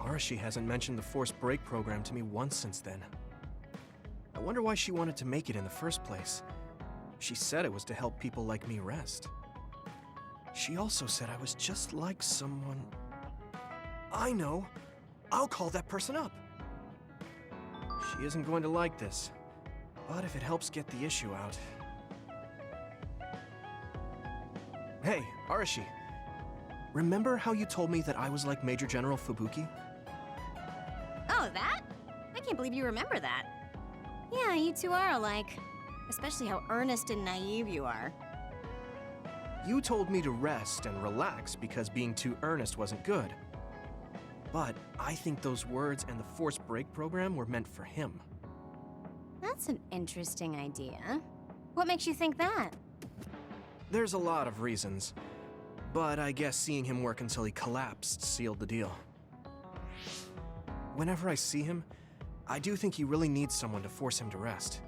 Arashi hasn't mentioned the forced break program to me once since then. I wonder why she wanted to make it in the first place. She said it was to help people like me rest. She also said I was just like someone... I know! I'll call that person up! She isn't going to like this, but if it helps get the issue out... Hey, Arashi. Remember how you told me that I was like Major General Fubuki? Oh, that? I can't believe you remember that. Yeah, you two are alike. Especially how earnest and naive you are. You told me to rest and relax because being too earnest wasn't good. But I think those words and the forced break program were meant for him. That's an interesting idea. What makes you think that? There's a lot of reasons, but I guess seeing him work until he collapsed sealed the deal. Whenever I see him, I do think he really needs someone to force him to rest.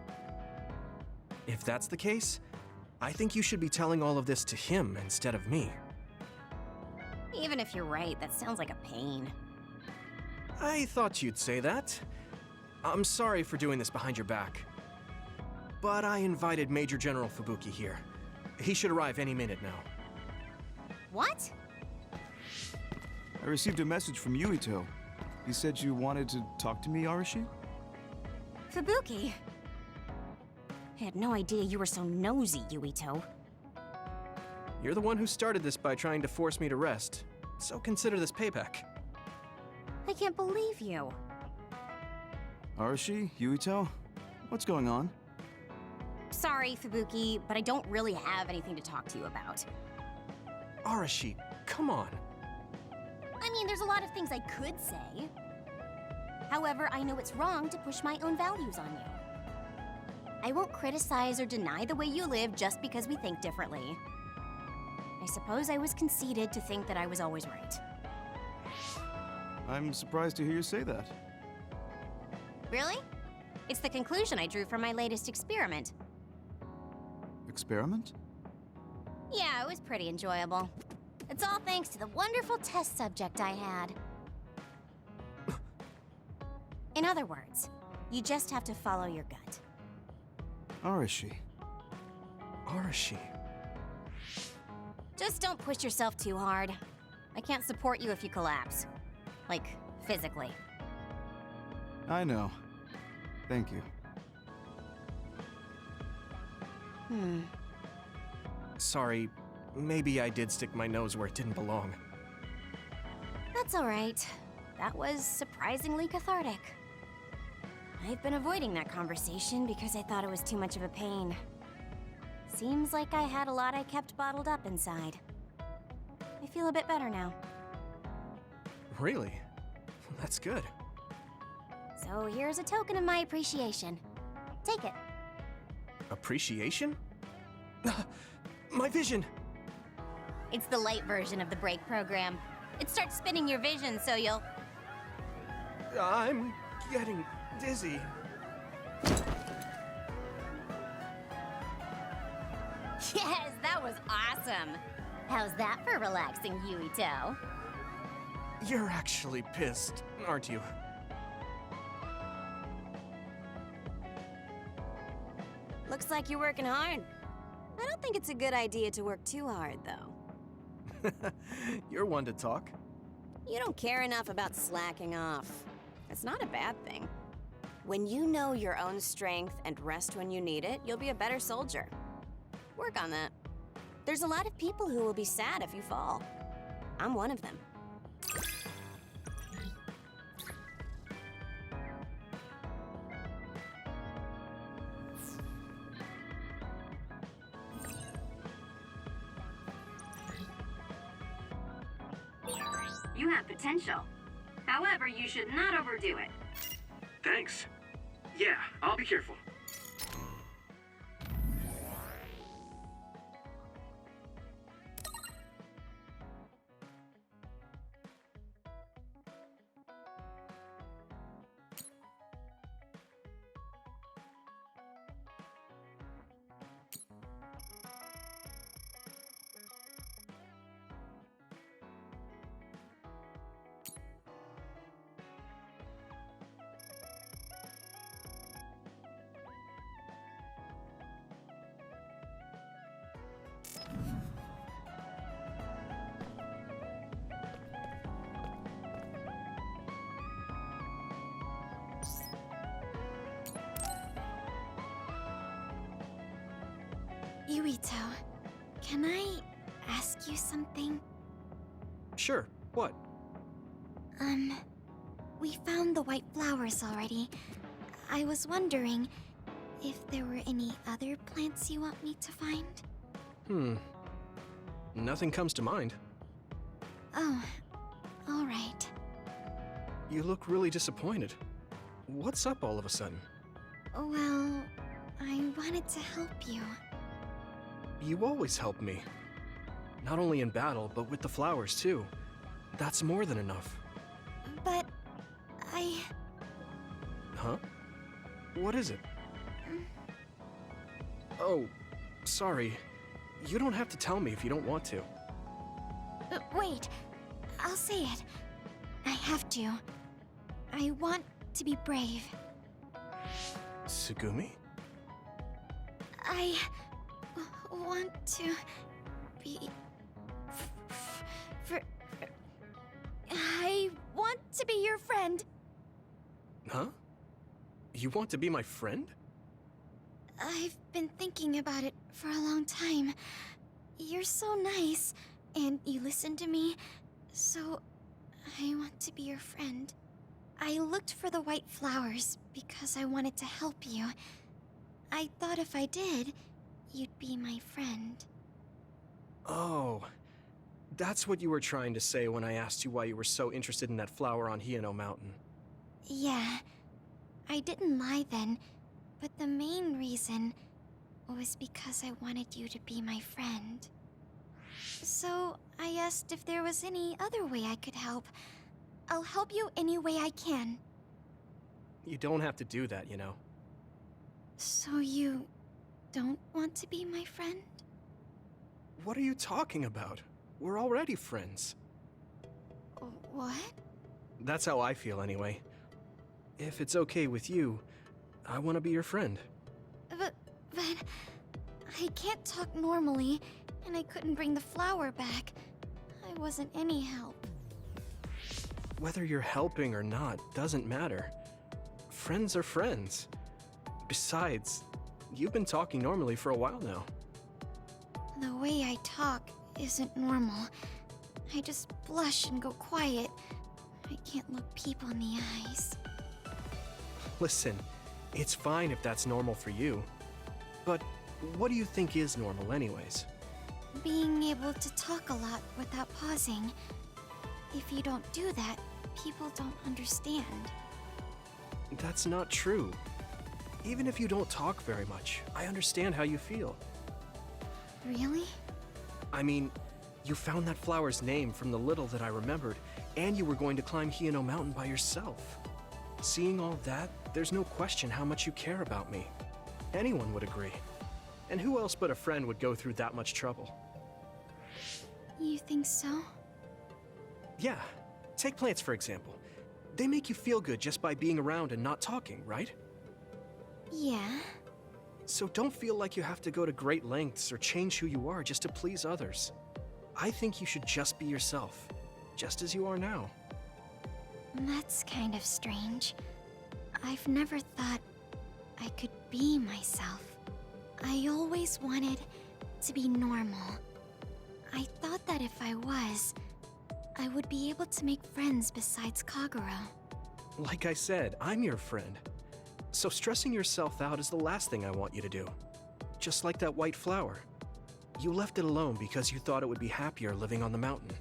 If that's the case, I think you should be telling all of this to him instead of me. Even if you're right, that sounds like a pain. I thought you'd say that. I'm sorry for doing this behind your back. But I invited Major General Fubuki here. He should arrive any minute now. What? I received a message from Yuito. He said you wanted to talk to me, Arashi? Fubuki? I had no idea you were so nosy, Yuito. You're the one who started this by trying to force me to rest, so consider this payback. I can't believe you. Arashi? Yuito? What's going on? Sorry, Fubuki, but I don't really have anything to talk to you about. Arashi, come on. I mean, there's a lot of things I could say. However, I know it's wrong to push my own values on you. I won't criticize or deny the way you live just because we think differently. I suppose I was conceited to think that I was always right. I'm surprised to hear you say that. Really? It's the conclusion I drew from my latest experiment. Experiment? Yeah, it was pretty enjoyable. It's all thanks to the wonderful test subject I had. In other words, you just have to follow your gut. Arashi. Arashi. Just don't push yourself too hard. I can't support you if you collapse. Like, physically. I know. Thank you. Sorry, maybe I did stick my nose where it didn't belong. That's all right. That was surprisingly cathartic. I've been avoiding that conversation because I thought it was too much of a pain. Seems like I had a lot I kept bottled up inside. I feel a bit better now. Really? That's good. So here's a token of my appreciation. Take it. Appreciation? My vision! It's the light version of the break program. It starts spinning your vision so you'll... I'm getting dizzy. Yes, that was awesome! How's that for relaxing, Yuito? You're actually pissed, aren't you? Looks like you're working hard. I don't think it's a good idea to work too hard, though. You're one to talk. You don't care enough about slacking off. It's not a bad thing. When you know your own strength and rest when you need it, you'll be a better soldier. Work on that. There's a lot of people who will be sad if you fall. I'm one of them. You have potential. However, you should not overdo it. Thanks. Yeah, I'll be careful. Yuito, can I ask you something? Sure, what? We found the white flowers already. I was wondering if there were any other plants you want me to find? Nothing comes to mind. Oh, alright. You look really disappointed. What's up all of a sudden? Well, I wanted to help you. You always help me. Not only in battle, but with the flowers too. That's more than enough. But Huh? What is it? Oh, sorry. You don't have to tell me if you don't want to. Wait, I'll say it. I have to. I want to be brave. Tsugumi? I want to be... I want to be your friend. Huh? You want to be my friend? I've been thinking about it for a long time. You're so nice, and you listen to me, so I want to be your friend. I looked for the white flowers because I wanted to help you. I thought if I did, you'd be my friend. Oh, that's what you were trying to say when I asked you why you were so interested in that flower on Hiyano Mountain. Yeah, I didn't lie then, but the main reason was because I wanted you to be my friend. So I asked if there was any other way I could help. I'll help you any way I can. You don't have to do that, you know. So you don't want to be my friend? What are you talking about? We're already friends. What? That's how I feel anyway. If it's okay with you, I want to be your friend. But I can't talk normally, and I couldn't bring the flower back. I wasn't any help. Whether you're helping or not doesn't matter. Friends are friends. Besides, you've been talking normally for a while now. The way I talk isn't normal. I just blush and go quiet. I can't look people in the eyes. Listen, it's fine if that's normal for you. But what do you think is normal anyways? Being able to talk a lot without pausing. If you don't do that, people don't understand. That's not true. Even if you don't talk very much, I understand how you feel. Really? I mean, you found that flower's name from the little that I remembered, and you were going to climb Hiyano Mountain by yourself. Seeing all that, there's no question how much you care about me. Anyone would agree. And who else but a friend would go through that much trouble? You think so? Yeah. Take plants, for example. They make you feel good just by being around and not talking, right? Yeah. So don't feel like you have to go to great lengths or change who you are just to please others. I think you should just be yourself, just as you are now. That's kind of strange. I've never thought I could be myself. I always wanted to be normal. I thought that if I was, I would be able to make friends besides Kagura. Like I said, I'm your friend. So stressing yourself out is the last thing I want you to do. Just like that white flower. You left it alone because you thought it would be happier living on the mountain.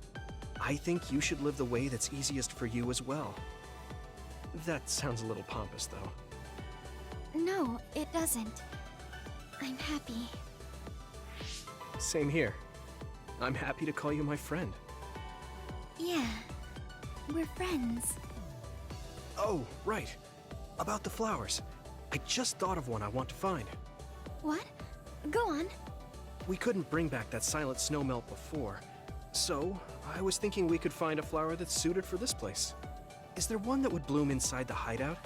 I think you should live the way that's easiest for you as well. That sounds a little pompous, though. No, it doesn't. I'm happy. Same here. I'm happy to call you my friend. Yeah, we're friends. Oh, right. About the flowers. I just thought of one I want to find. What? Go on. We couldn't bring back that silent snowmelt before, so I was thinking we could find a flower that's suited for this place. Is there one that would bloom inside the hideout?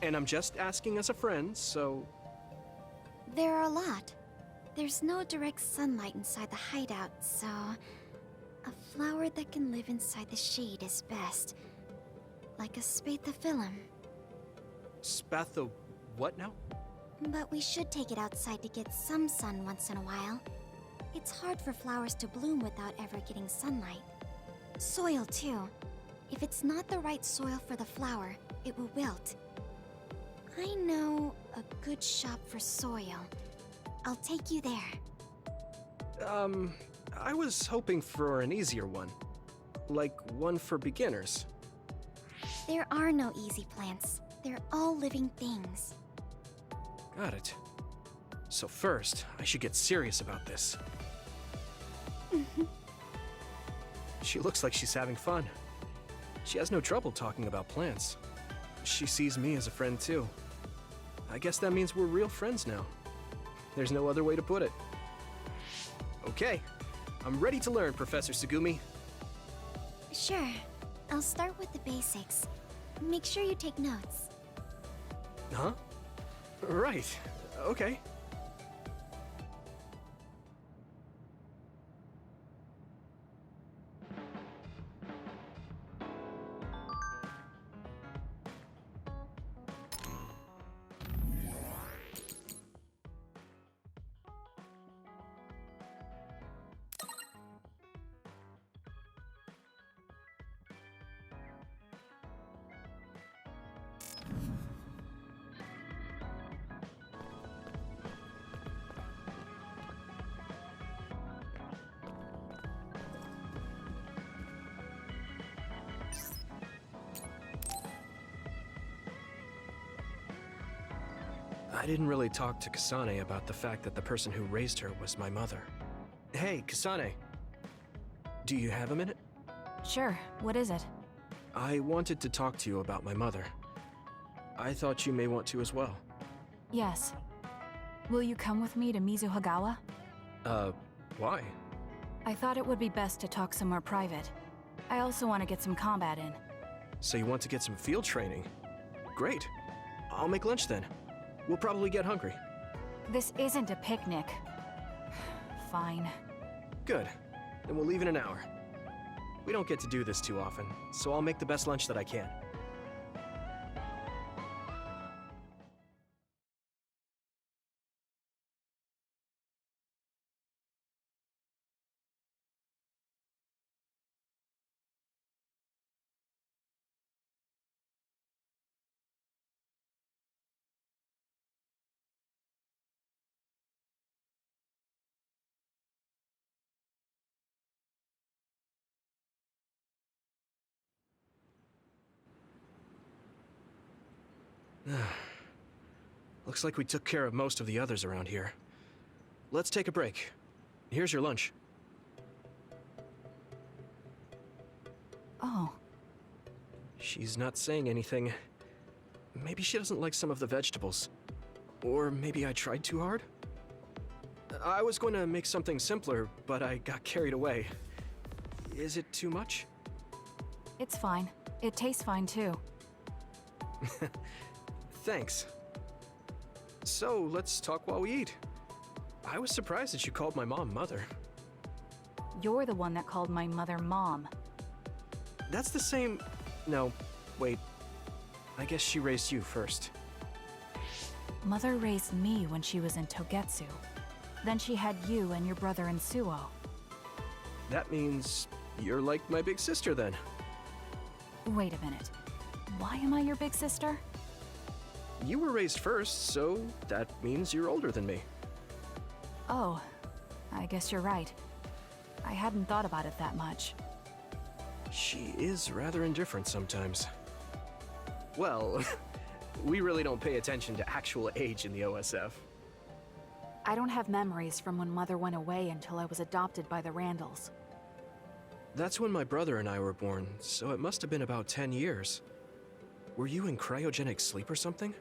And I'm just asking as a friend, so... There are a lot. There's no direct sunlight inside the hideout, so... A flower that can live inside the shade is best. Like a spathiphyllum. Spatho... what now? But we should take it outside to get some sun once in a while. It's hard for flowers to bloom without ever getting sunlight. Soil, too. If it's not the right soil for the flower, it will wilt. I know a good shop for soil. I'll take you there. I was hoping for an easier one. Like one for beginners. There are no easy plants. They're all living things. Got it. So first, I should get serious about this. She looks like she's having fun. She has no trouble talking about plants. She sees me as a friend too. I guess that means we're real friends now. There's no other way to put it. Okay, I'm ready to learn, Professor Sugumi. Sure. I'll start with the basics. Make sure you take notes. Huh? Right. Okay. I didn't really talk to Kasane about the fact that the person who raised her was my mother. Hey, Kasane. Do you have a minute? Sure, what is it? I wanted to talk to you about my mother. I thought you may want to as well. Yes. Will you come with me to Mizuhagawa? Why? I thought it would be best to talk somewhere private. I also want to get some combat in. So you want to get some field training? Great. I'll make lunch then. We'll probably get hungry. This isn't a picnic. Fine. Good. Then we'll leave in an hour. We don't get to do this too often, so I'll make the best lunch that I can. Looks like we took care of most of the others around here. Let's take a break. Here's your lunch. Oh. She's not saying anything. Maybe she doesn't like some of the vegetables. Or maybe I tried too hard? I was going to make something simpler, but I got carried away. Is it too much? It's fine. It tastes fine too. Thanks. So, let's talk while we eat. I was surprised that you called my mom Mother. You're the one that called my mother Mom. That's the same... No, wait. I guess she raised you first. Mother raised me when she was in Togetsu. Then she had you and your brother in Suo. That means you're like my big sister then. Wait a minute. Why am I your big sister? You were raised first, so that means you're older than me. Oh, I guess you're right. I hadn't thought about it that much. She is rather indifferent sometimes. Well, we really don't pay attention to actual age in the OSF. I don't have memories from when Mother went away until I was adopted by the Randalls. That's when my brother and I were born, so it must have been about 10 years. Were you in cryogenic sleep or something?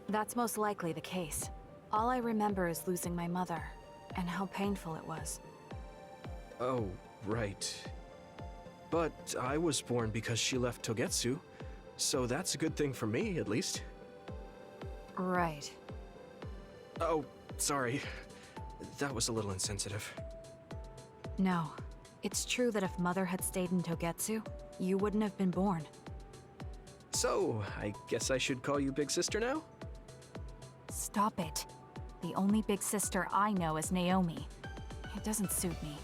That's most likely the case. All I remember is losing my mother, and how painful it was. Oh, right. But I was born because she left Togetsu, so that's a good thing for me, at least. Right. Oh, sorry. That was a little insensitive. No. It's true that if Mother had stayed in Togetsu, you wouldn't have been born. So, I guess I should call you Big Sister now? Stop it. The only big sister I know is Naomi. It doesn't suit me.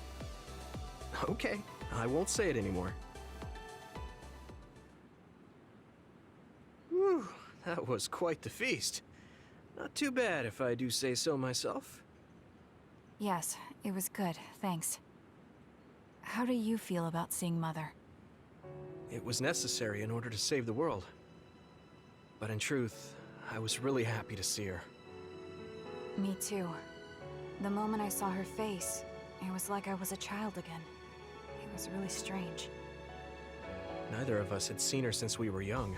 Okay, I won't say it anymore. Whew, that was quite the feast. Not too bad if I do say so myself. Yes, it was good, thanks. How do you feel about seeing Mother? It was necessary in order to save the world. But in truth, I was really happy to see her. Me too. The moment I saw her face, it was like I was a child again. It was really strange. Neither of us had seen her since we were young.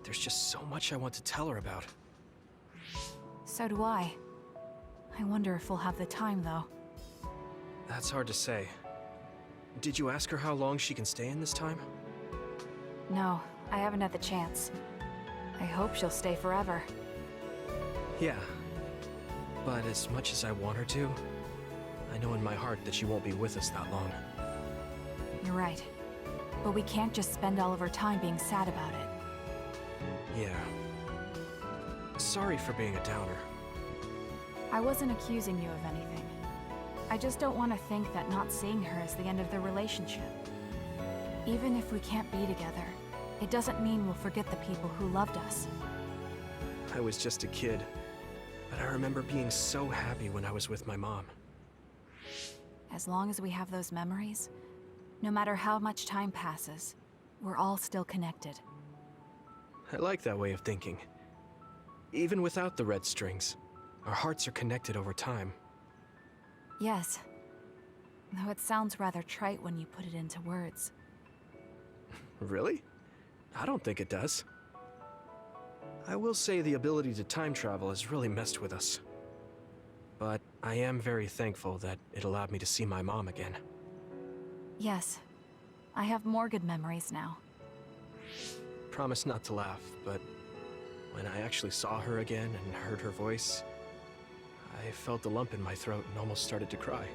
There's just so much I want to tell her about. So do I. I wonder if we'll have the time, though. That's hard to say. Did you ask her how long she can stay in this time? No, I haven't had the chance. I hope she'll stay forever. Yeah. But as much as I want her to, I know in my heart that she won't be with us that long. You're right. But we can't just spend all of our time being sad about it. Yeah. Sorry for being a downer. I wasn't accusing you of anything. I just don't want to think that not seeing her is the end of the relationship. Even if we can't be together, it doesn't mean we'll forget the people who loved us. I was just a kid, but I remember being so happy when I was with my mom. As long as we have those memories, no matter how much time passes, we're all still connected. I like that way of thinking. Even without the red strings, our hearts are connected over time. Yes. Though it sounds rather trite when you put it into words. Really? I don't think it does. I will say the ability to time travel has really messed with us. But I am very thankful that it allowed me to see my mom again. Yes. I have more good memories now. Promise not to laugh, but when I actually saw her again and heard her voice, I felt a lump in my throat and almost started to cry.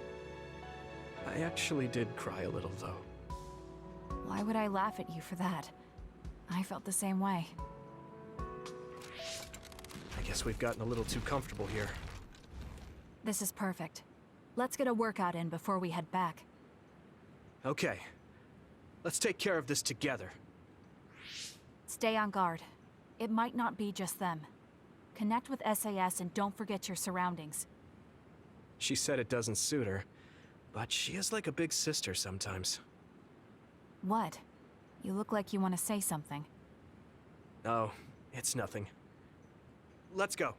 I actually did cry a little, though. Why would I laugh at you for that? I felt the same way. I guess we've gotten a little too comfortable here. This is perfect. Let's get a workout in before we head back. Okay. Let's take care of this together. Stay on guard. It might not be just them. Connect with SAS and don't forget your surroundings. She said it doesn't suit her, but she is like a big sister sometimes. What? You look like you want to say something. Oh, it's nothing. Let's go.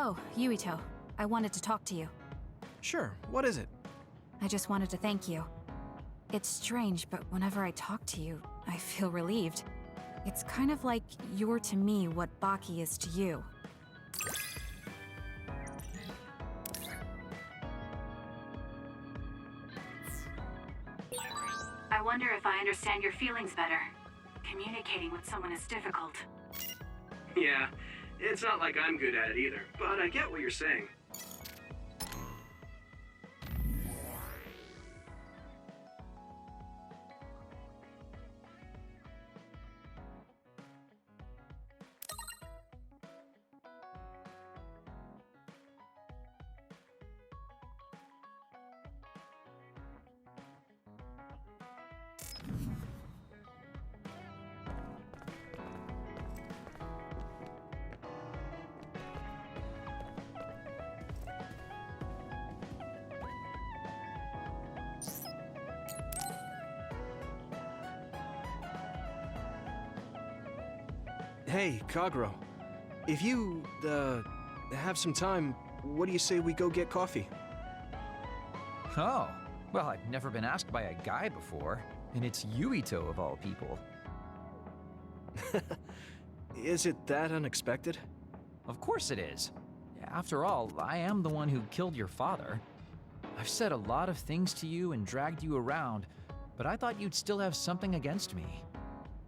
Oh, Yuito. I wanted to talk to you. Sure, what is it? I just wanted to thank you. It's strange, but whenever I talk to you, I feel relieved. It's kind of like you're to me what Baki is to you. I wonder if I understand your feelings better. Communicating with someone is difficult. Yeah, it's not like I'm good at it either, but I get what you're saying. Hey, Kagero. If you, have some time, what do you say we go get coffee? Oh, well, I've never been asked by a guy before, and it's Yuito of all people. Is it that unexpected? Of course it is. After all, I am the one who killed your father. I've said a lot of things to you and dragged you around, but I thought you'd still have something against me.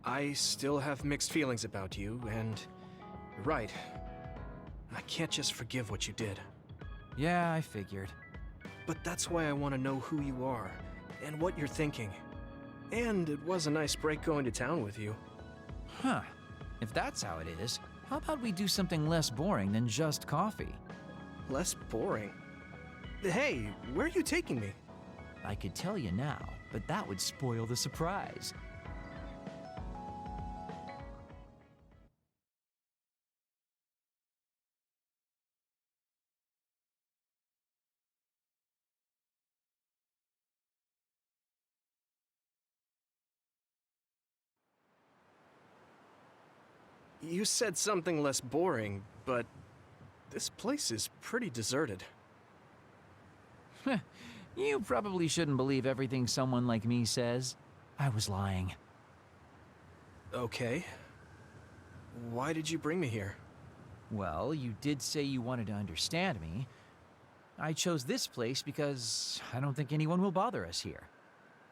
I still have mixed feelings about you, and you're right. I can't just forgive what you did. Yeah, I figured. But that's why I want to know who you are, and what you're thinking. And it was a nice break going to town with you. Huh. If that's how it is, how about we do something less boring than just coffee? Less boring? Hey, where are you taking me? I could tell you now, but that would spoil the surprise. You said something less boring, but this place is pretty deserted. You probably shouldn't believe everything someone like me says. I was lying. Okay. Why did you bring me here? Well, you did say you wanted to understand me. I chose this place because I don't think anyone will bother us here.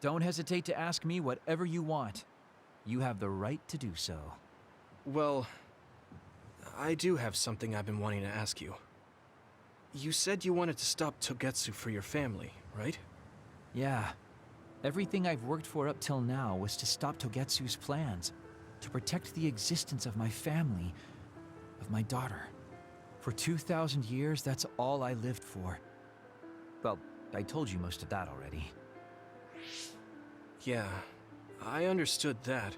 Don't hesitate to ask me whatever you want. You have the right to do so. Well, I do have something I've been wanting to ask you. You said you wanted to stop Togetsu for your family, right? Yeah. Everything I've worked for up till now was to stop Togetsu's plans, to protect the existence of my family, of my daughter. For 2,000 years, that's all I lived for. Well, I told you most of that already. Yeah, I understood that,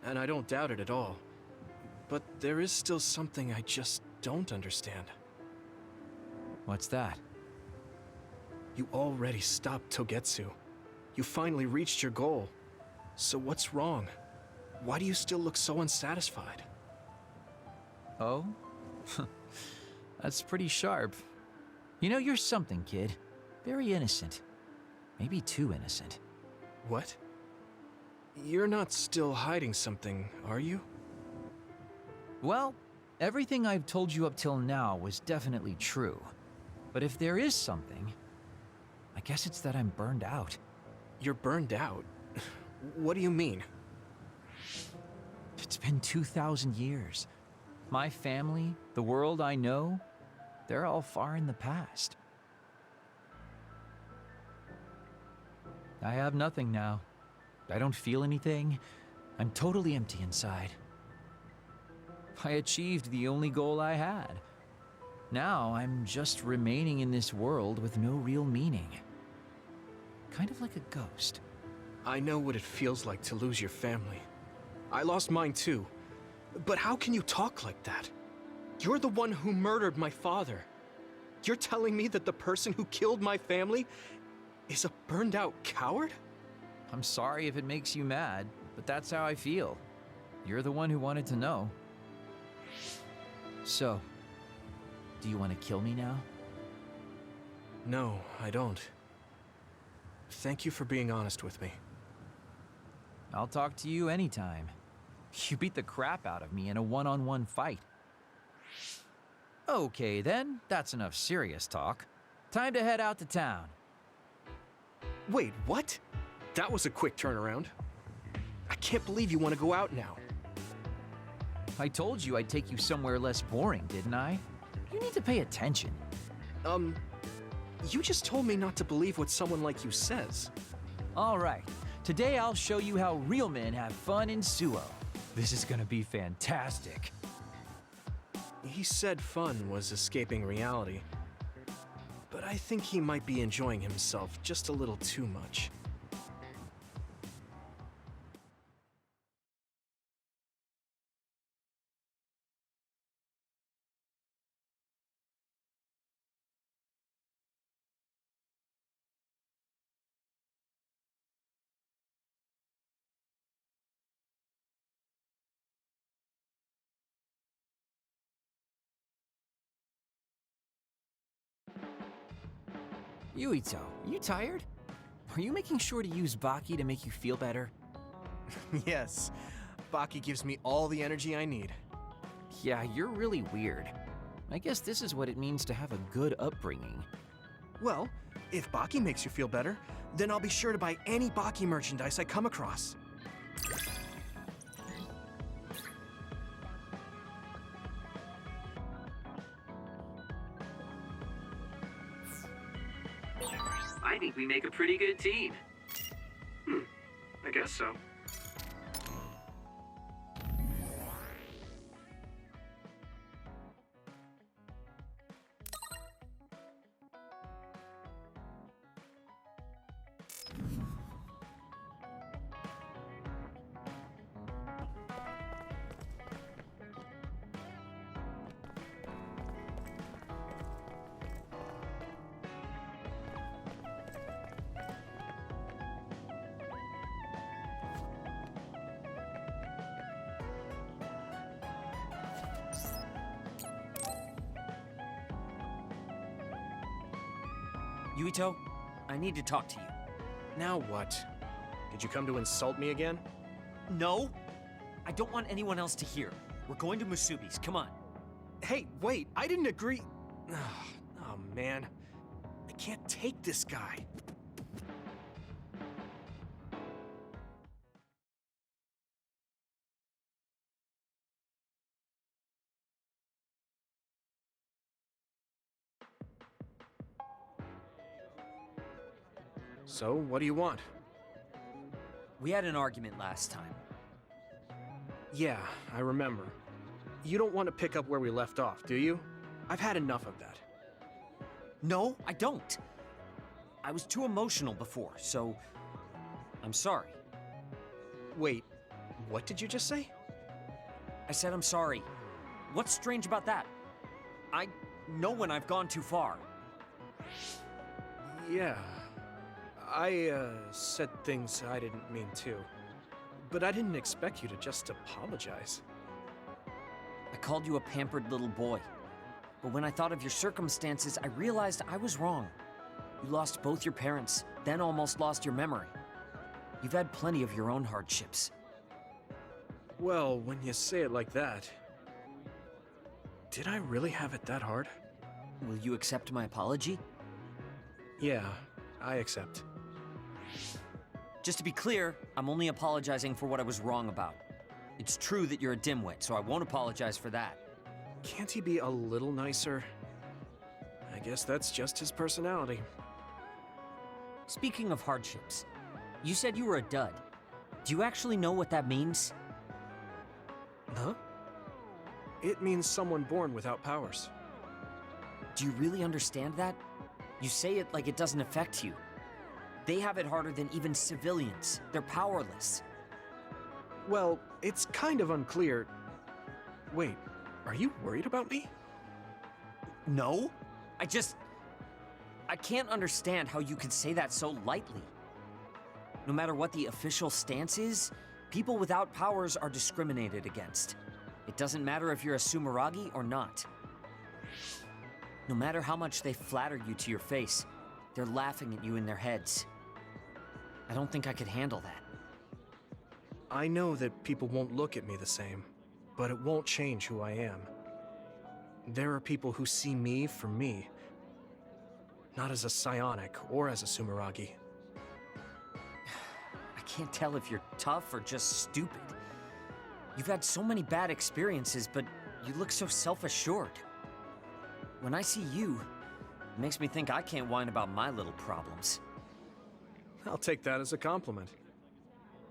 and I don't doubt it at all. But there is still something I just don't understand. What's that? You already stopped Togetsu. You finally reached your goal. So what's wrong? Why do you still look so unsatisfied? Oh? That's pretty sharp. You know, you're something, kid. Very innocent. Maybe too innocent. What? You're not still hiding something, are you? Well, everything I've told you up till now was definitely true. But if there is something, I guess it's that I'm burned out. You're burned out? What do you mean? It's been 2,000 years. My family, the world I know, they're all far in the past. I have nothing now. I don't feel anything. I'm totally empty inside. I achieved the only goal I had. Now I'm just remaining in this world with no real meaning. Kind of like a ghost. I know what it feels like to lose your family. I lost mine too. But how can you talk like that? You're the one who murdered my father. You're telling me that the person who killed my family is a burned out coward? I'm sorry if it makes you mad, but that's how I feel. You're the one who wanted to know. So, do you want to kill me now? No, I don't. Thank you for being honest with me. I'll talk to you anytime. You beat the crap out of me in a one-on-one fight. Okay then, that's enough serious talk. Time to head out to town. Wait, what? That was a quick turnaround. I can't believe you want to go out now. I told you I'd take you somewhere less boring, didn't I? You need to pay attention. You just told me not to believe what someone like you says. All right, today I'll show you how real men have fun in Suo. This is gonna be fantastic. He said fun was escaping reality. But I think he might be enjoying himself just a little too much. Yuito, you tired? Are you making sure to use Baki to make you feel better? Yes, Baki gives me all the energy I need. Yeah, you're really weird. I guess this is what it means to have a good upbringing. Well, if Baki makes you feel better, then I'll be sure to buy any Baki merchandise I come across. I think we make a pretty good team. I guess so. Yuito, I need to talk to you. Now what? Did you come to insult me again? No? I don't want anyone else to hear. We're going to Musubi's, come on. Hey, wait, I didn't agree. Oh, man. I can't take this guy. So, what do you want? We had an argument last time. Yeah, I remember. You don't want to pick up where we left off, do you? I've had enough of that. No, I don't. I was too emotional before, so I'm sorry. Wait, what did you just say? I said I'm sorry. What's strange about that? I know when I've gone too far. Yeah. I said things I didn't mean to. But I didn't expect you to just apologize. I called you a pampered little boy. But when I thought of your circumstances, I realized I was wrong. You lost both your parents, then almost lost your memory. You've had plenty of your own hardships. Well, when you say it like that... Did I really have it that hard? Will you accept my apology? Yeah, I accept. Just to be clear, I'm only apologizing for what I was wrong about. It's true that you're a dimwit, so I won't apologize for that. Can't he be a little nicer? I guess that's just his personality. Speaking of hardships, you said you were a dud. Do you actually know what that means? Huh? It means someone born without powers. Do you really understand that? You say it like it doesn't affect you. They have it harder than even civilians. They're powerless. Well, it's kind of unclear. Wait, are you worried about me? No? I can't understand how you could say that so lightly. No matter what the official stance is, people without powers are discriminated against. It doesn't matter if you're a Sumeragi or not. No matter how much they flatter you to your face, they're laughing at you in their heads. I don't think I could handle that. I know that people won't look at me the same, but it won't change who I am. There are people who see me for me, not as a psionic or as a Sumeragi. I can't tell if you're tough or just stupid. You've had so many bad experiences, but you look so self-assured. When I see you, it makes me think I can't whine about my little problems. I'll take that as a compliment.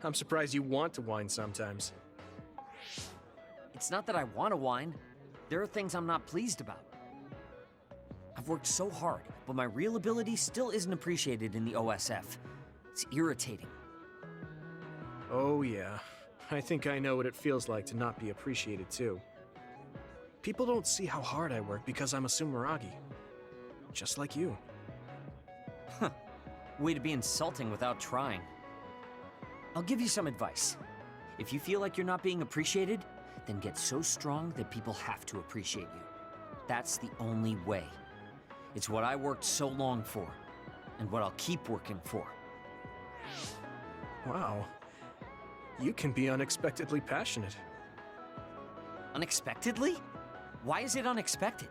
I'm surprised you want to whine sometimes. It's not that I want to whine. There are things I'm not pleased about. I've worked so hard, but my real ability still isn't appreciated in the OSF. It's irritating. Oh yeah, I think I know what it feels like to not be appreciated too. People don't see how hard I work because I'm a Sumeragi. Just like you. Huh. Way to be insulting without trying. I'll give you some advice. If you feel like you're not being appreciated, then get so strong that people have to appreciate you. That's the only way. It's what I worked so long for, and what I'll keep working for. Wow. You can be unexpectedly passionate. Unexpectedly? Why is it unexpected?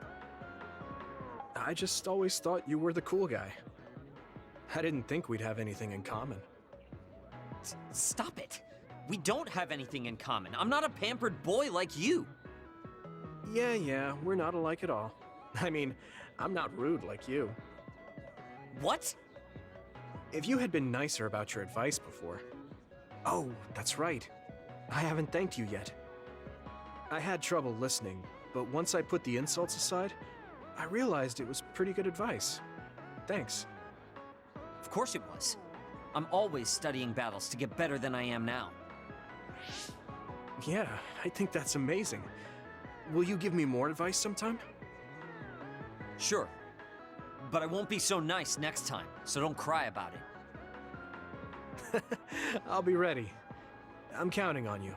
I just always thought you were the cool guy. I didn't think we'd have anything in common. Stop it. We don't have anything in common. I'm not a pampered boy like you. Yeah, we're not alike at all. I mean, I'm not rude like you. What? If you had been nicer about your advice before... Oh, that's right. I haven't thanked you yet. I had trouble listening, but once I put the insults aside, I realized it was pretty good advice. Thanks. Of course it was. I'm always studying battles to get better than I am now. Yeah, I think that's amazing. Will you give me more advice sometime? Sure. But I won't be so nice next time, so don't cry about it. I'll be ready. I'm counting on you.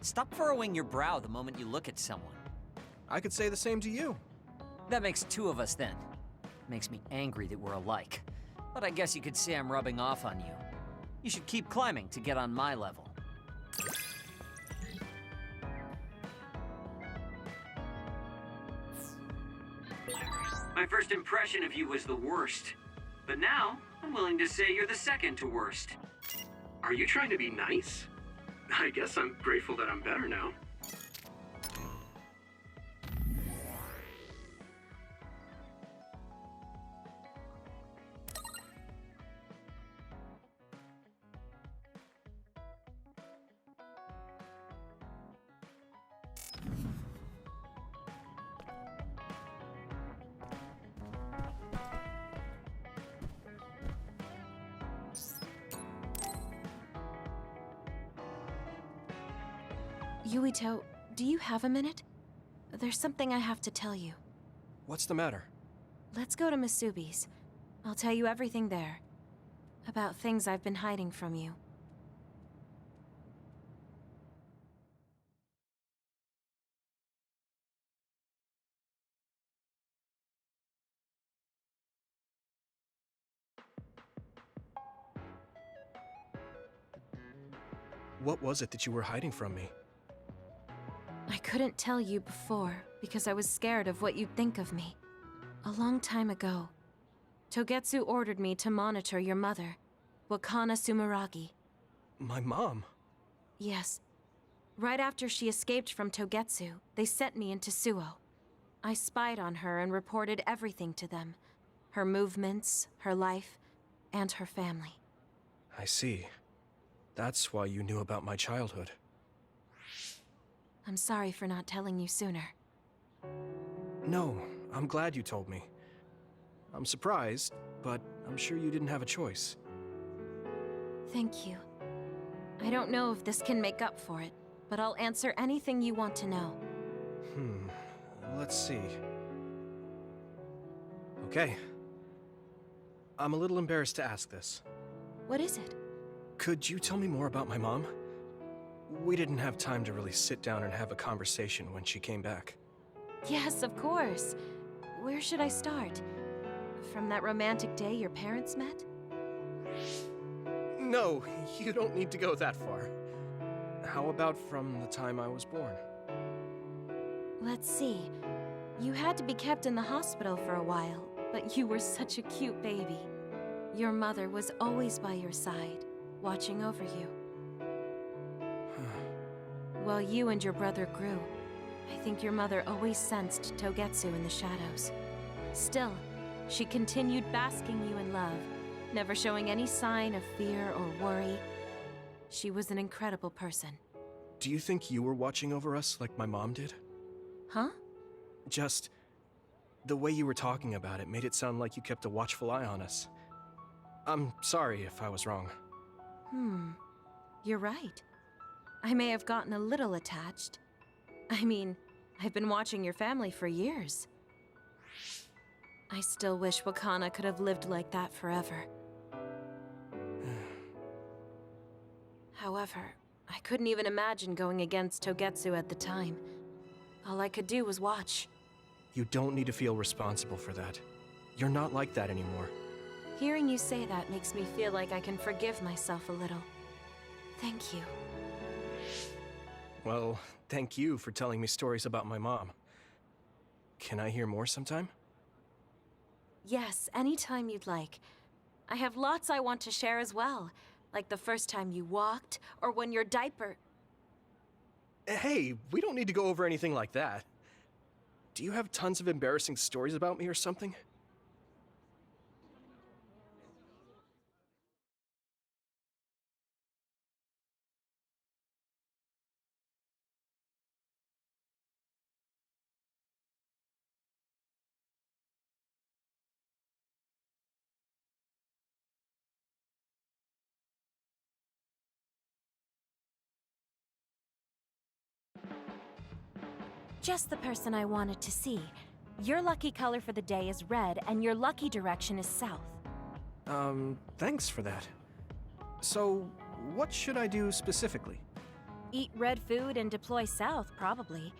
Stop furrowing your brow the moment you look at someone. I could say the same to you. That makes two of us then. Makes me angry that we're alike. But I guess you could say I'm rubbing off on you. You should keep climbing to get on my level. My first impression of you was the worst. But now, I'm willing to say you're the second to worst. Are you trying to be nice? I guess I'm grateful that I'm better now. Yuito, do you have a minute? There's something I have to tell you. What's the matter? Let's go to Masubi's. I'll tell you everything there. About things I've been hiding from you. What was it that you were hiding from me? I couldn't tell you before because I was scared of what you'd think of me. A long time ago, Togetsu ordered me to monitor your mother, Wakana Sumeragi. My mom? Yes. Right after she escaped from Togetsu, they sent me into Suo. I spied on her and reported everything to them. Her movements, her life, and her family. I see. That's why you knew about my childhood. I'm sorry for not telling you sooner. No, I'm glad you told me. I'm surprised, but I'm sure you didn't have a choice. Thank you. I don't know if this can make up for it, but I'll answer anything you want to know. Let's see. Okay. I'm a little embarrassed to ask this. What is it? Could you tell me more about my mom? We didn't have time to really sit down and have a conversation when she came back. Yes, of course. Where should I start? From that romantic day your parents met? No, you don't need to go that far. How about from the time I was born? Let's see. You had to be kept in the hospital for a while, but you were such a cute baby. Your mother was always by your side, watching over you. While you and your brother grew, I think your mother always sensed Togetsu in the shadows. Still, she continued basking you in love, never showing any sign of fear or worry. She was an incredible person. Do you think you were watching over us like my mom did? Huh? Just... the way you were talking about it made it sound like you kept a watchful eye on us. I'm sorry if I was wrong. You're right. I may have gotten a little attached. I mean, I've been watching your family for years. I still wish Wakana could have lived like that forever. However, I couldn't even imagine going against Togetsu at the time. All I could do was watch. You don't need to feel responsible for that. You're not like that anymore. Hearing you say that makes me feel like I can forgive myself a little. Thank you. Well, thank you for telling me stories about my mom. Can I hear more sometime? Yes, anytime you'd like. I have lots I want to share as well. Like the first time you walked, or when your diaper... Hey, we don't need to go over anything like that. Do you have tons of embarrassing stories about me or something? Just the person I wanted to see. Your lucky color for the day is red, and your lucky direction is south. Thanks for that. So, what should I do specifically? Eat red food and deploy south, probably.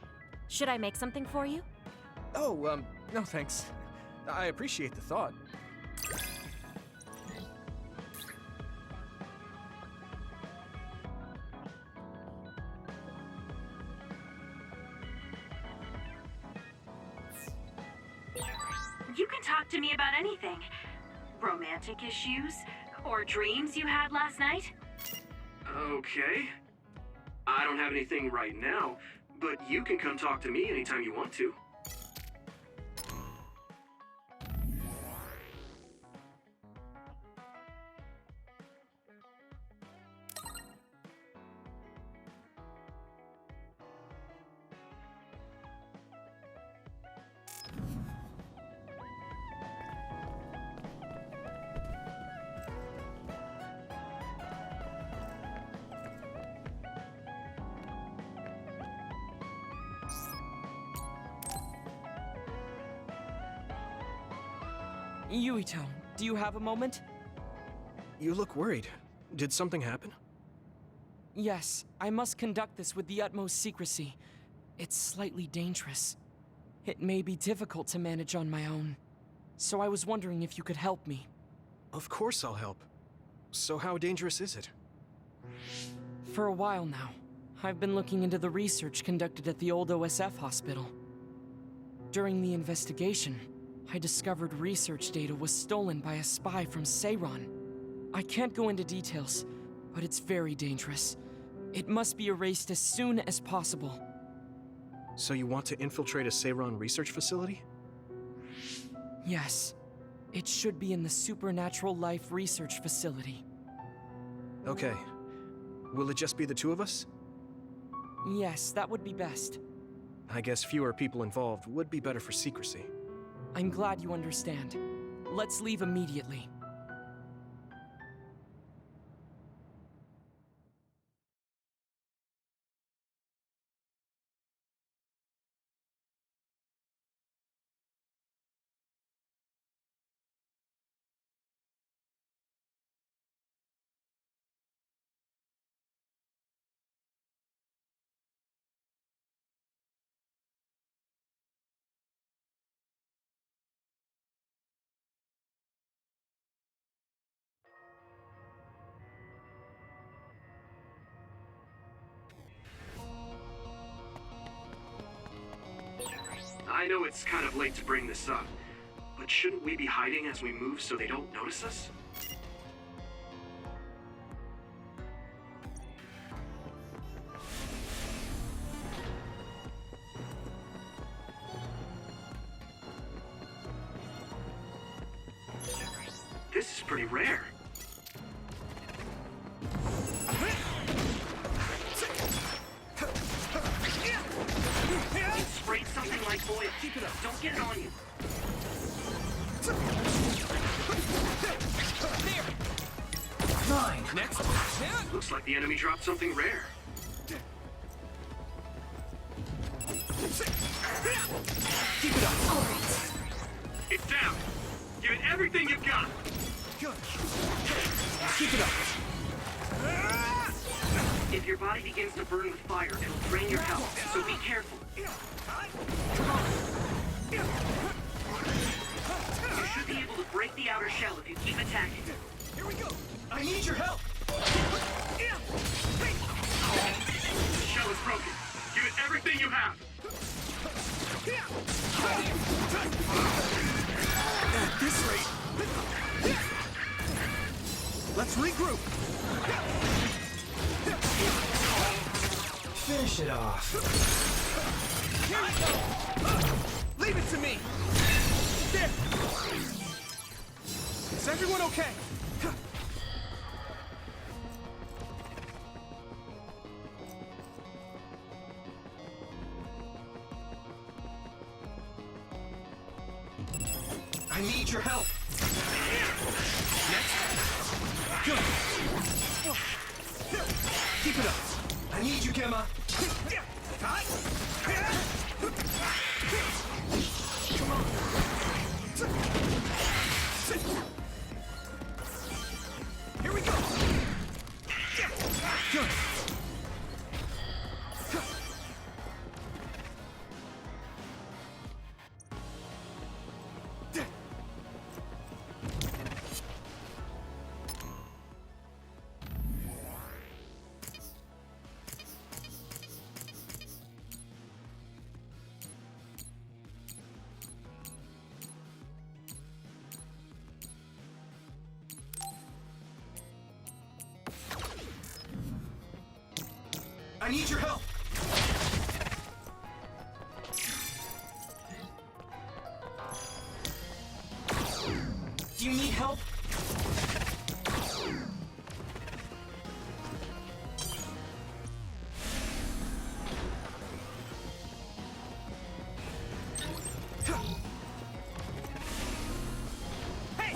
Should I make something for you? Oh, no thanks. I appreciate the thought. You can talk to me about anything. Romantic issues, or dreams you had last night. Okay. I don't have anything right now, but you can come talk to me anytime you want to. Yuito, do you have a moment? You look worried. Did something happen? Yes, I must conduct this with the utmost secrecy. It's slightly dangerous. It may be difficult to manage on my own. So I was wondering if you could help me. Of course I'll help. So how dangerous is it? For a while now, I've been looking into the research conducted at the old OSF hospital. During the investigation, I discovered research data was stolen by a spy from Seiron. I can't go into details, but it's very dangerous. It must be erased as soon as possible. So you want to infiltrate a Seiron research facility? Yes. It should be in the Supernatural Life Research Facility. Okay. Will it just be the two of us? Yes, that would be best. I guess fewer people involved would be better for secrecy. I'm glad you understand. Let's leave immediately. I know it's kind of late to bring this up, but shouldn't we be hiding as we move so they don't notice us? This is pretty rare. Sprayed something like oil. Keep it up. Don't get it on you. There! Mine! Next! Looks like the enemy dropped something rare. Keep it up. It's down. Give it everything you've got. Good. Keep it up. If your body begins to burn with fire, it'll drain your health, so be careful. You should be able to break the outer shell if you keep attacking. Here we go. I need your help. The shell is broken. Give it everything you have. At this rate. Let's regroup. Finish it off. Here we go. Leave it to me. There. Is everyone okay? I need your help. Next. Good. Keep it up. I need you, Gemma. Come on. Here we go. Good. I need your help. Do you need help? Hey!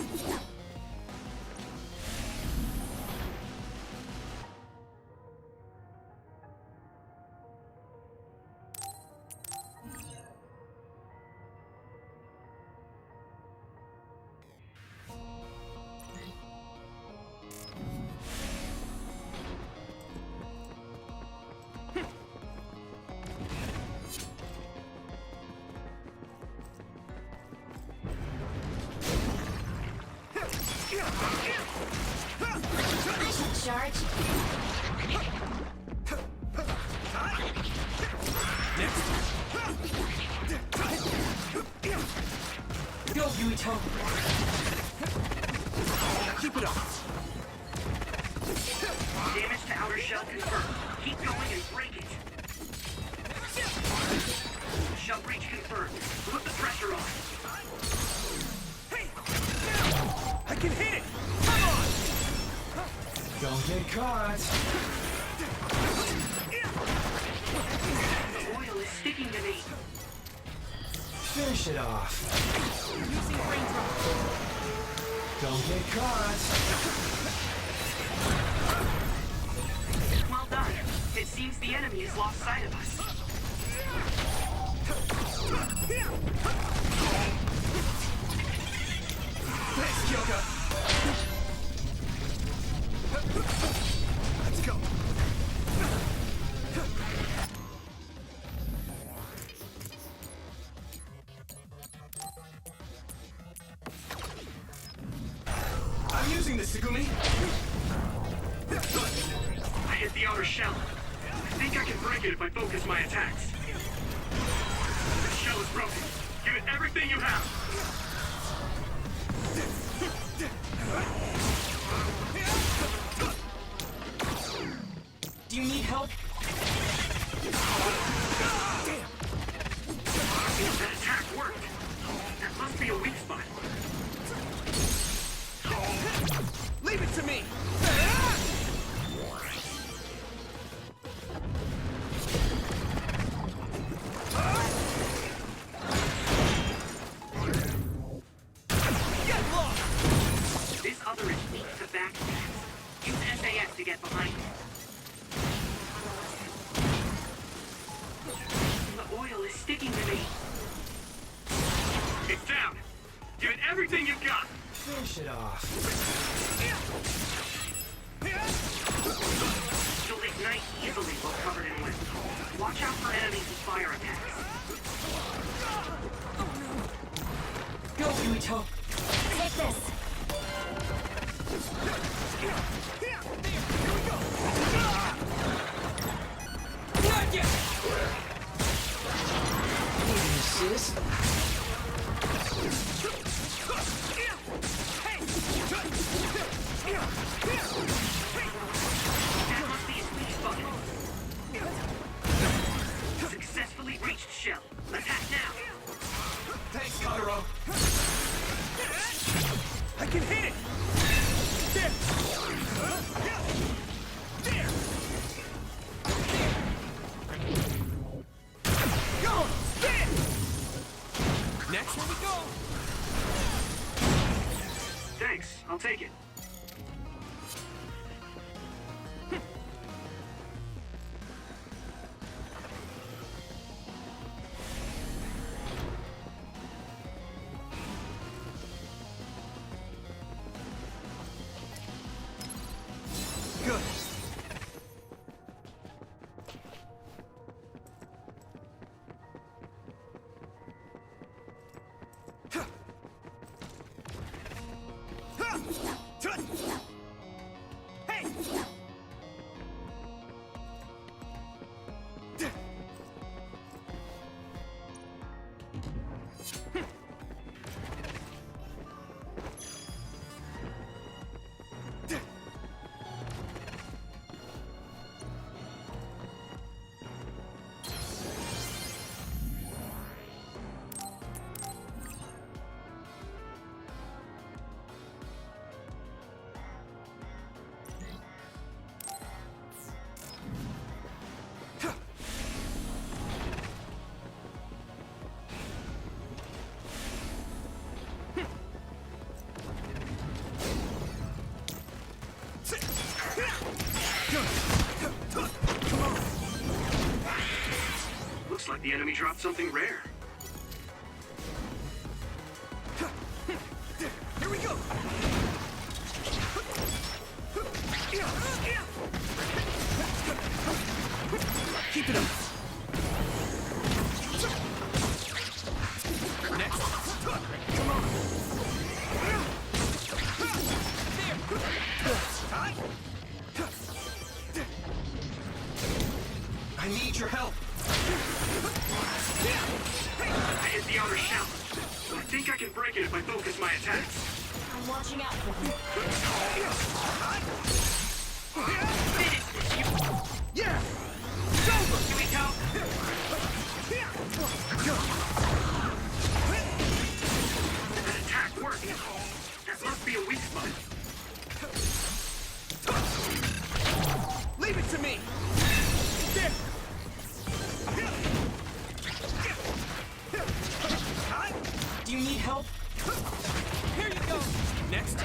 Charge. Next. Go, Yuito. Keep it up. Damage to outer shell confirmed. Keep going and break it. Shell breach confirmed. Put the pressure on. Hey! I can hit it! Come on! Don't get caught. The oil is sticking to me. Finish it off. Using flamethrower. Don't get caught. Well done. It seems the enemy has lost sight of us. Thanks, Kyoka. Let's go. I'm using this, Segumi. I hit the outer shell. I think I can break it if I focus my attacks. The shell is broken. Give it everything you have. Do you need help? Damn! That attack worked. That must be a weak spot. Leave it to me! Get lost! This other is weak to back attacks. Use SAS to get behind it. The oil is sticking to me. It's down. Give it everything you've got. Finish it off. You'll ignite easily while covered in wind. Watch out for enemies with fire attacks. Go, Yuito! Take this! Need an assist? That must be his weak spot. Successfully reached Shell. Attack now! Thanks, Kotaro. I can hit it! There! There! Go! Spin! Next, here we go! Thanks, I'll take it. Good. Hey! Looks like the enemy dropped something rare. Here we go! Keep it up! Next! Come on! I need your help! I hit the outer shell. I think I can break it if I focus my attacks. I'm watching out for him. Yeah! It's over! Here we go. That attack worked. That must be a weak spot. Leave it to me! There! Do you need help? Here you go! Next!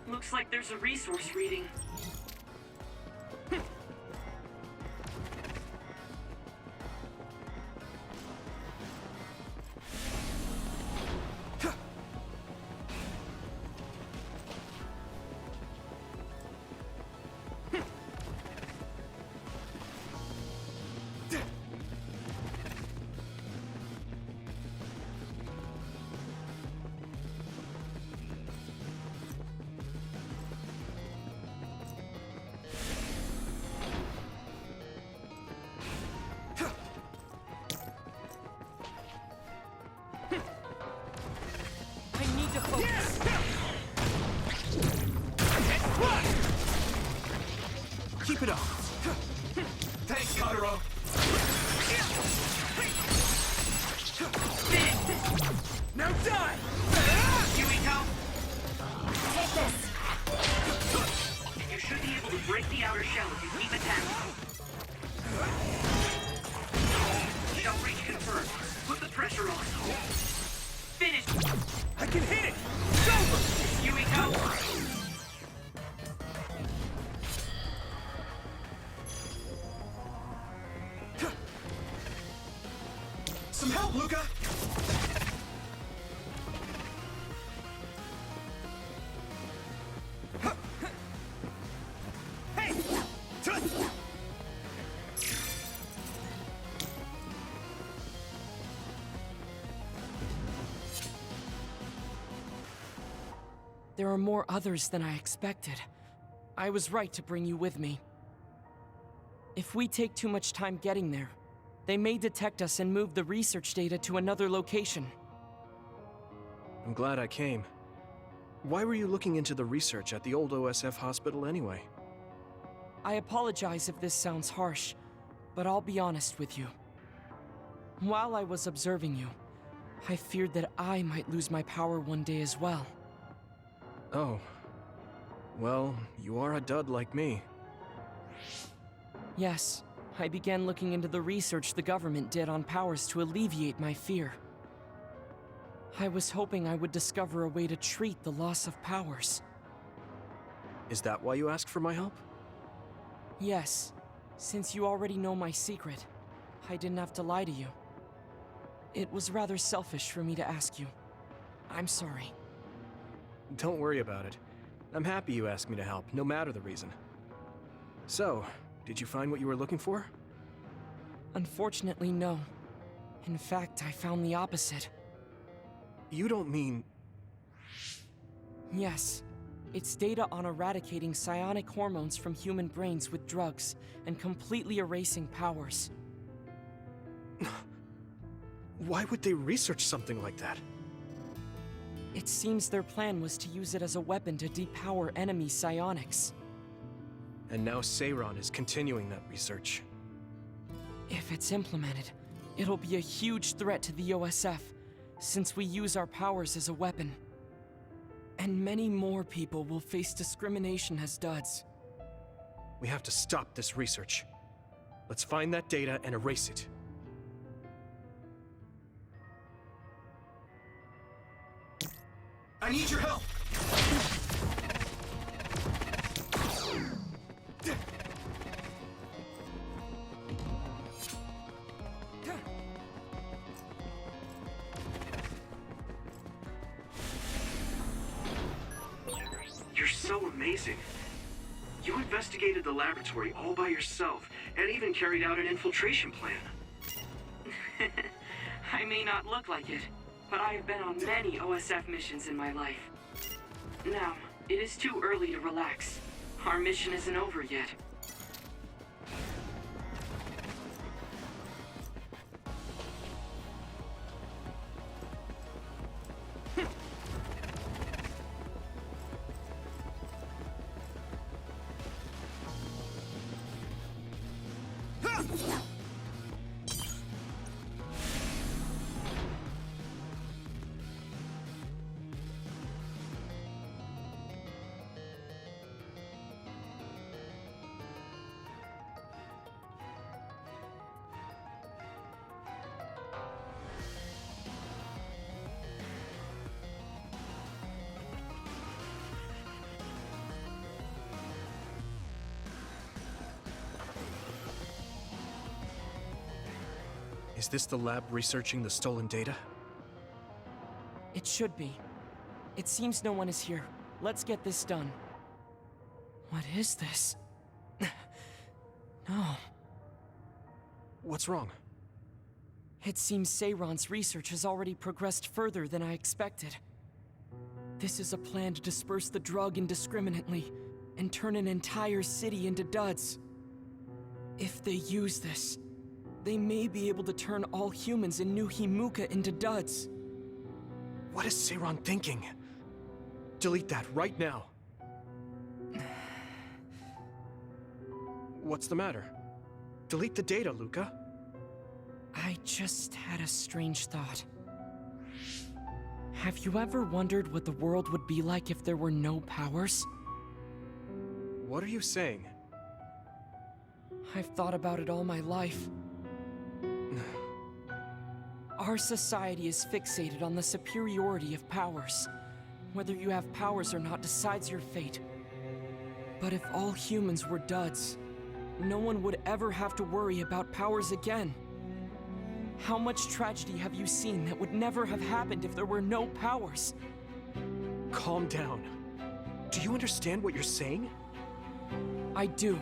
Looks like there's a resource reading. Keep it up. Thanks, Kotaro. Now die! Here we go. Take this! You should be able to break the outer shell if you keep attacking. Shell breach confirmed. Put the pressure on. Finish. I can hit it! It's over! Here we go. There are more others than I expected. I was right to bring you with me. If we take too much time getting there, they may detect us and move the research data to another location. I'm glad I came. Why were you looking into the research at the old OSF hospital anyway? I apologize if this sounds harsh, but I'll be honest with you. While I was observing you, I feared that I might lose my power one day as well. Oh. Well, you are a dud like me. Yes, I began looking into the research the government did on powers to alleviate my fear. I was hoping I would discover a way to treat the loss of powers. Is that why you asked for my help? Yes, since you already know my secret, I didn't have to lie to you. It was rather selfish for me to ask you. I'm sorry. Don't worry about it. I'm happy you asked me to help, no matter the reason. So, did you find what you were looking for? Unfortunately, no. In fact, I found the opposite. You don't mean... Yes. It's data on eradicating psionic hormones from human brains with drugs and completely erasing powers. Why would they research something like that? It seems their plan was to use it as a weapon to depower enemy psionics. And now Seiron is continuing that research. If it's implemented, it'll be a huge threat to the OSF, since we use our powers as a weapon. And many more people will face discrimination as duds. We have to stop this research. Let's find that data and erase it. I need your help! You're so amazing. You investigated the laboratory all by yourself, and even carried out an infiltration plan. I may not look like it, but I have been on many OSF missions in my life. Now, it is too early to relax. Our mission isn't over yet. Is this the lab researching the stolen data? It should be. It seems no one is here. Let's get this done. What is this? No. What's wrong? It seems Seiron's research has already progressed further than I expected. This is a plan to disperse the drug indiscriminately and turn an entire city into duds. If they use this, they may be able to turn all humans in New Himuka into duds. What is Seiron thinking? Delete that right now. What's the matter? Delete the data, Luca. I just had a strange thought. Have you ever wondered what the world would be like if there were no powers? What are you saying? I've thought about it all my life. Our society is fixated on the superiority of powers. Whether you have powers or not decides your fate. But if all humans were duds, no one would ever have to worry about powers again. How much tragedy have you seen that would never have happened if there were no powers? Calm down. Do you understand what you're saying? I do.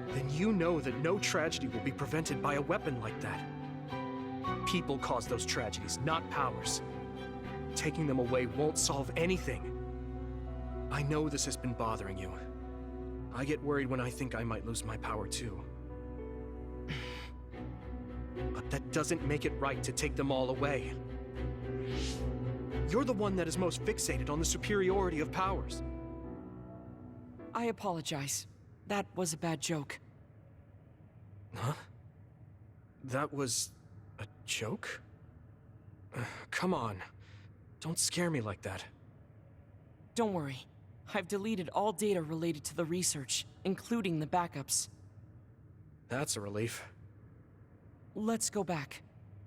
Then you know that no tragedy will be prevented by a weapon like that. People cause those tragedies, not powers. Taking them away won't solve anything. I know this has been bothering you. I get worried when I think I might lose my power too. But that doesn't make it right to take them all away. You're the one that is most fixated on the superiority of powers. I apologize. That was a bad joke. Huh? That was a joke? Come on. Don't scare me like that. Don't worry. I've deleted all data related to the research, including the backups. That's a relief. Let's go back.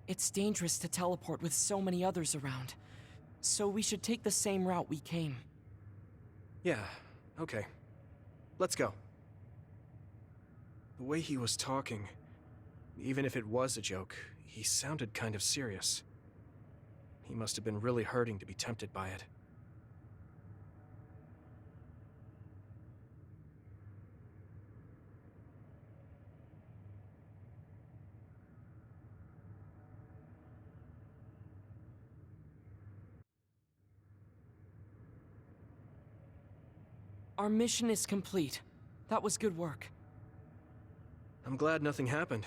It's dangerous to teleport with so many others around. So we should take the same route we came. Yeah, okay. Let's go. The way he was talking, even if it was a joke, he sounded kind of serious. He must have been really hurting to be tempted by it. Our mission is complete. That was good work. I'm glad nothing happened.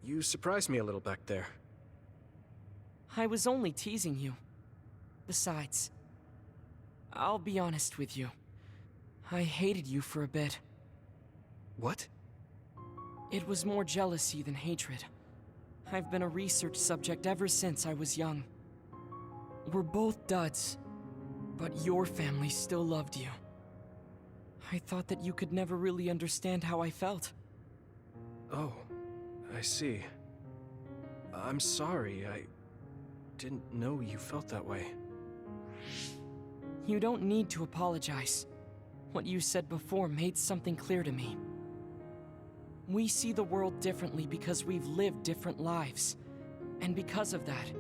You surprised me a little back there. I was only teasing you. Besides, I'll be honest with you. I hated you for a bit. What? It was more jealousy than hatred. I've been a research subject ever since I was young. We're both duds, but your family still loved you. I thought that you could never really understand how I felt. Oh, I see. I'm sorry, I didn't know you felt that way. You don't need to apologize. What you said before made something clear to me. We see the world differently because we've lived different lives. And because of that,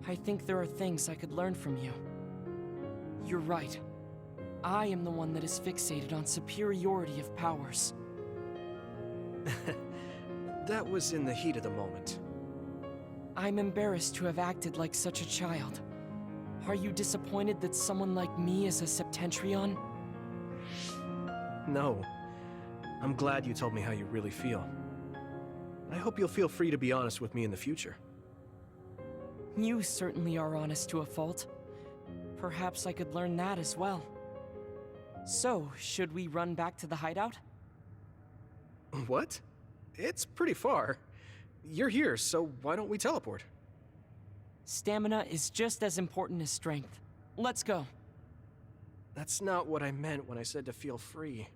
I think there are things I could learn from you. You're right. I am the one that is fixated on superiority of powers. That was in the heat of the moment. I'm embarrassed to have acted like such a child. Are you disappointed that someone like me is a Septentrion? No. I'm glad you told me how you really feel. I hope you'll feel free to be honest with me in the future. You certainly are honest to a fault. Perhaps I could learn that as well. So, should we run back to the hideout? What? It's pretty far. You're here, so why don't we teleport? Stamina is just as important as strength. Let's go. That's not what I meant when I said to feel free.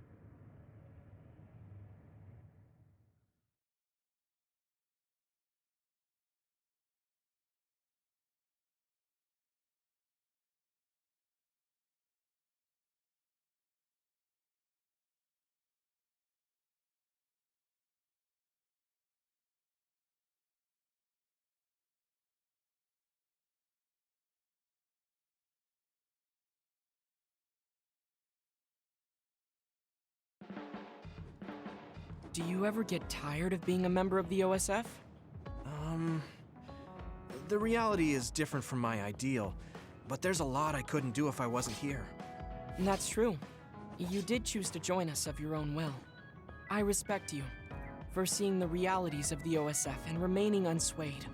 Do you ever get tired of being a member of the OSF? The reality is different from my ideal, but there's a lot I couldn't do if I wasn't here. That's true. You did choose to join us of your own will. I respect you for seeing the realities of the OSF and remaining unswayed.